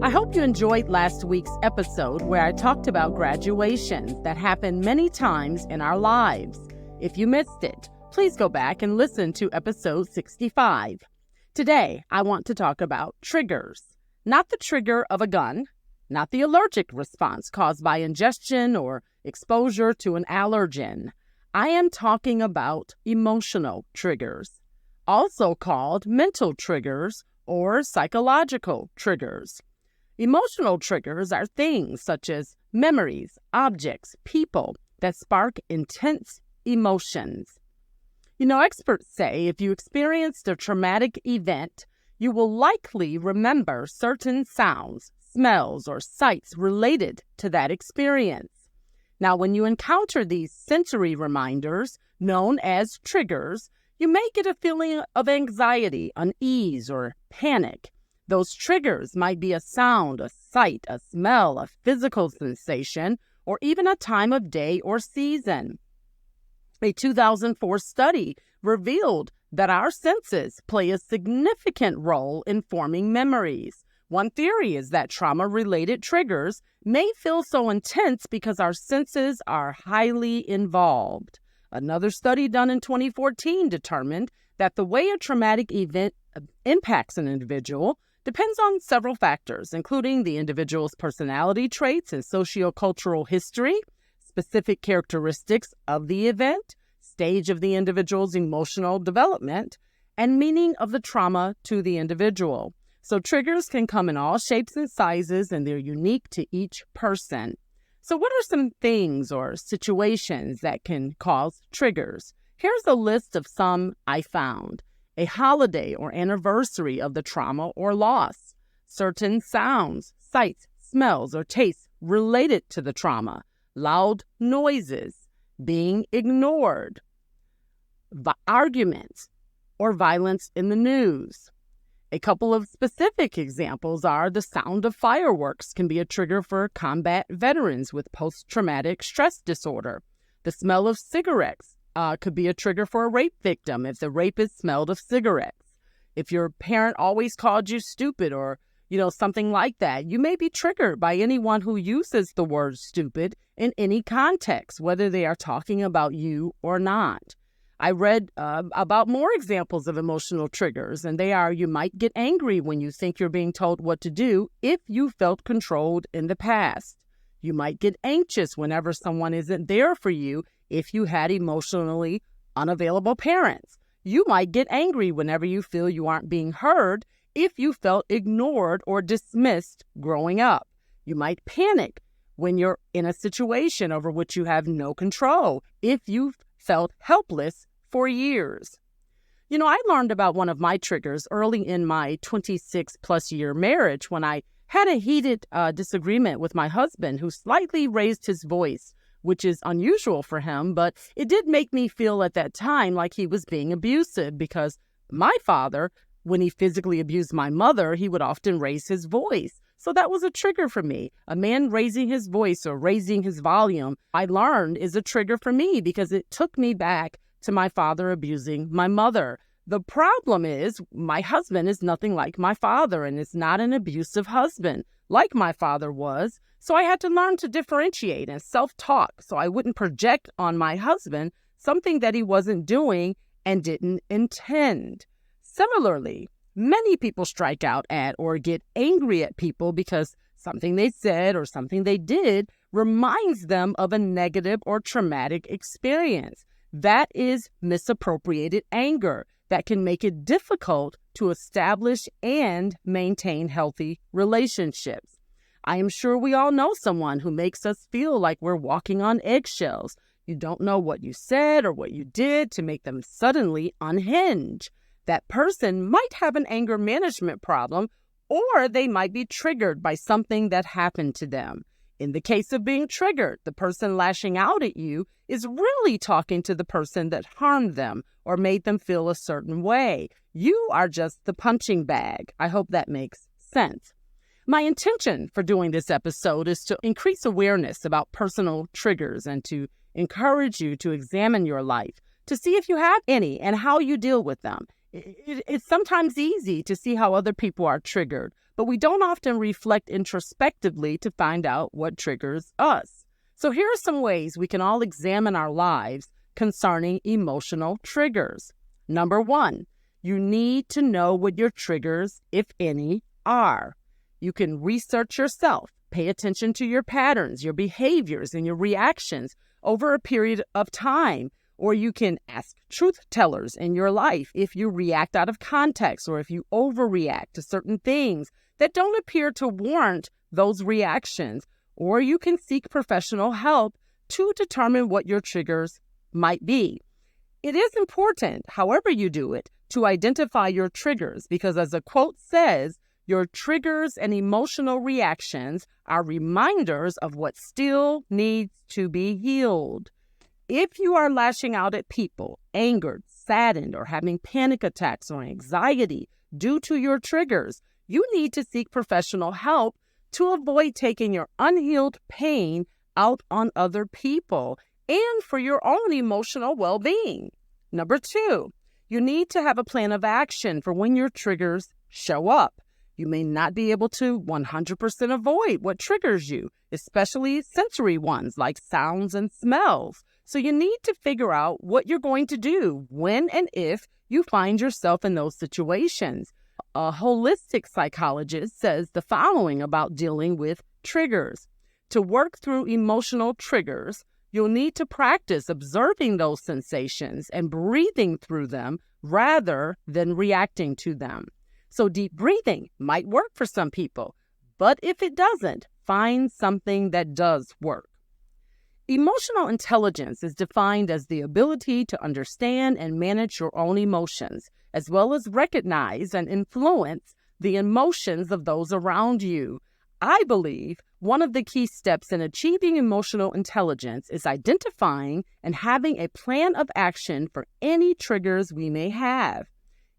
I hope you enjoyed last week's episode where I talked about graduations that happen many times in our lives. If you missed it, please go back and listen to episode 65. Today, I want to talk about triggers. Not the trigger of a gun, not the allergic response caused by ingestion or exposure to an allergen. I am talking about emotional triggers, also called mental triggers or psychological triggers. Emotional triggers are things such as memories, objects, people that spark intense emotions. Experts say if you experienced a traumatic event, you will likely remember certain sounds, smells, or sights related to that experience. Now, when you encounter these sensory reminders, known as triggers, you may get a feeling of anxiety, unease, or panic. Those triggers might be a sound, a sight, a smell, a physical sensation, or even a time of day or season. A 2004 study revealed that our senses play a significant role in forming memories. One theory is that trauma-related triggers may feel so intense because our senses are highly involved. Another study done in 2014 determined that the way a traumatic event impacts an individual depends on several factors, including the individual's personality traits and sociocultural history, specific characteristics of the event, stage of the individual's emotional development, and meaning of the trauma to the individual. So triggers can come in all shapes and sizes, and they're unique to each person. So what are some things or situations that can cause triggers? Here's a list of some I found. A holiday or anniversary of the trauma or loss, certain sounds, sights, smells, or tastes related to the trauma, loud noises, being ignored, arguments, or violence in the news. A couple of specific examples are the sound of fireworks can be a trigger for combat veterans with post-traumatic stress disorder. The smell of cigarettes could be a trigger for a rape victim if the rapist smelled of cigarettes. If your parent always called you stupid or, something like that, you may be triggered by anyone who uses the word stupid in any context, whether they are talking about you or not. I read about more examples of emotional triggers, and they are: you might get angry when you think you're being told what to do if you felt controlled in the past. You might get anxious whenever someone isn't there for you if you had emotionally unavailable parents. You might get angry whenever you feel you aren't being heard if you felt ignored or dismissed growing up. You might panic when you're in a situation over which you have no control if you've felt helpless for years. I learned about one of my triggers early in my 26-plus year marriage when I had a heated disagreement with my husband who slightly raised his voice, which is unusual for him, but it did make me feel at that time like he was being abusive because my father, when he physically abused my mother, he would often raise his voice. So that was a trigger for me. A man raising his voice or raising his volume, I learned, is a trigger for me because it took me back to my father abusing my mother. The problem is my husband is nothing like my father and is not an abusive husband like my father was. So I had to learn to differentiate and self-talk so I wouldn't project on my husband something that he wasn't doing and didn't intend. Similarly, many people strike out at or get angry at people because something they said or something they did reminds them of a negative or traumatic experience. That is misappropriated anger that can make it difficult to establish and maintain healthy relationships. I am sure we all know someone who makes us feel like we're walking on eggshells. You don't know what you said or what you did to make them suddenly unhinge. That person might have an anger management problem, or they might be triggered by something that happened to them. In the case of being triggered, the person lashing out at you is really talking to the person that harmed them or made them feel a certain way. You are just the punching bag. I hope that makes sense. My intention for doing this episode is to increase awareness about personal triggers and to encourage you to examine your life to see if you have any and how you deal with them. It's sometimes easy to see how other people are triggered, but we don't often reflect introspectively to find out what triggers us. So here are some ways we can all examine our lives concerning emotional triggers. Number one, you need to know what your triggers, if any, are. You can research yourself, pay attention to your patterns, your behaviors, and your reactions over a period of time. Or you can ask truth tellers in your life if you react out of context or if you overreact to certain things that don't appear to warrant those reactions. Or you can seek professional help to determine what your triggers might be. It is important, however you do it, to identify your triggers because, as the quote says, your triggers and emotional reactions are reminders of what still needs to be healed. If you are lashing out at people, angered, saddened, or having panic attacks or anxiety due to your triggers, you need to seek professional help to avoid taking your unhealed pain out on other people and for your own emotional well-being. Number two, you need to have a plan of action for when your triggers show up. You may not be able to 100% avoid what triggers you, especially sensory ones like sounds and smells. So you need to figure out what you're going to do when and if you find yourself in those situations. A holistic psychologist says the following about dealing with triggers. To work through emotional triggers, you'll need to practice observing those sensations and breathing through them rather than reacting to them. So deep breathing might work for some people, but if it doesn't, find something that does work. Emotional intelligence is defined as the ability to understand and manage your own emotions, as well as recognize and influence the emotions of those around you. I believe one of the key steps in achieving emotional intelligence is identifying and having a plan of action for any triggers we may have.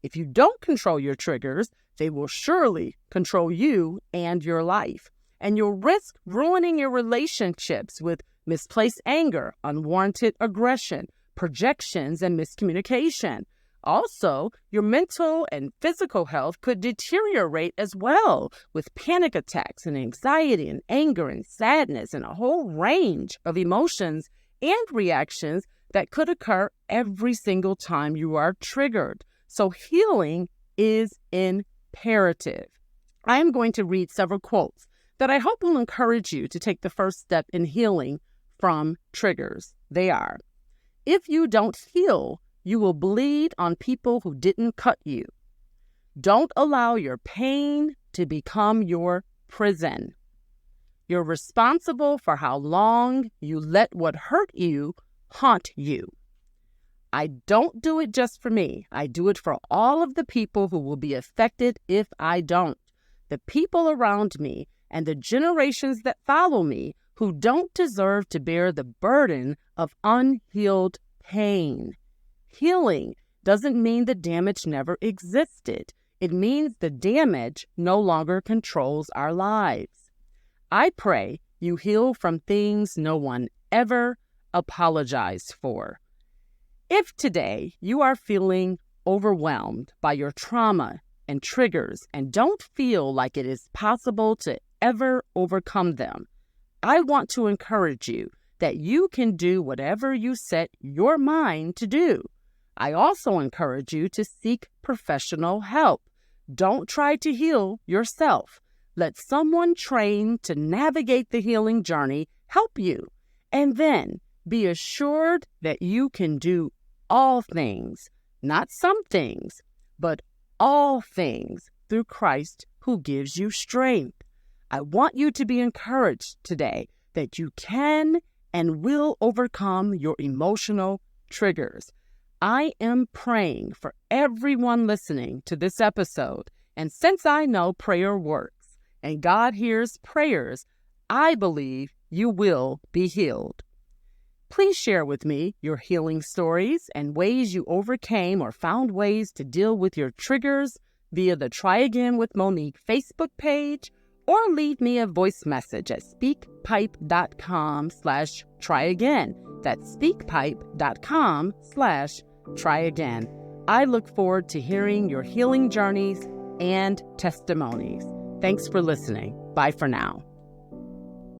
If you don't control your triggers, they will surely control you and your life, and you'll risk ruining your relationships with misplaced anger, unwarranted aggression, projections, and miscommunication. Also, your mental and physical health could deteriorate as well, with panic attacks and anxiety and anger and sadness and a whole range of emotions and reactions that could occur every single time you are triggered. So healing is imperative. I am going to read several quotes that I hope will encourage you to take the first step in healing from triggers. They are, if you don't heal, you will bleed on people who didn't cut you. Don't allow your pain to become your prison. You're responsible for how long you let what hurt you haunt you. I don't do it just for me. I do it for all of the people who will be affected if I don't. The people around me and the generations that follow me who don't deserve to bear the burden of unhealed pain. Healing doesn't mean the damage never existed. It means the damage no longer controls our lives. I pray you heal from things no one ever apologized for. If today you are feeling overwhelmed by your trauma and triggers and don't feel like it is possible to ever overcome them, I want to encourage you that you can do whatever you set your mind to do. I also encourage you to seek professional help. Don't try to heal yourself. Let someone trained to navigate the healing journey help you. And then be assured that you can do all things, not some things, but all things through Christ who gives you strength. I want you to be encouraged today that you can and will overcome your emotional triggers. I am praying for everyone listening to this episode, and since I know prayer works and God hears prayers, I believe you will be healed. Please share with me your healing stories and ways you overcame or found ways to deal with your triggers via the Try Again with Monique Facebook page, or leave me a voice message at speakpipe.com/tryagain. That's speakpipe.com/tryagain. I look forward to hearing your healing journeys and testimonies. Thanks for listening. Bye for now.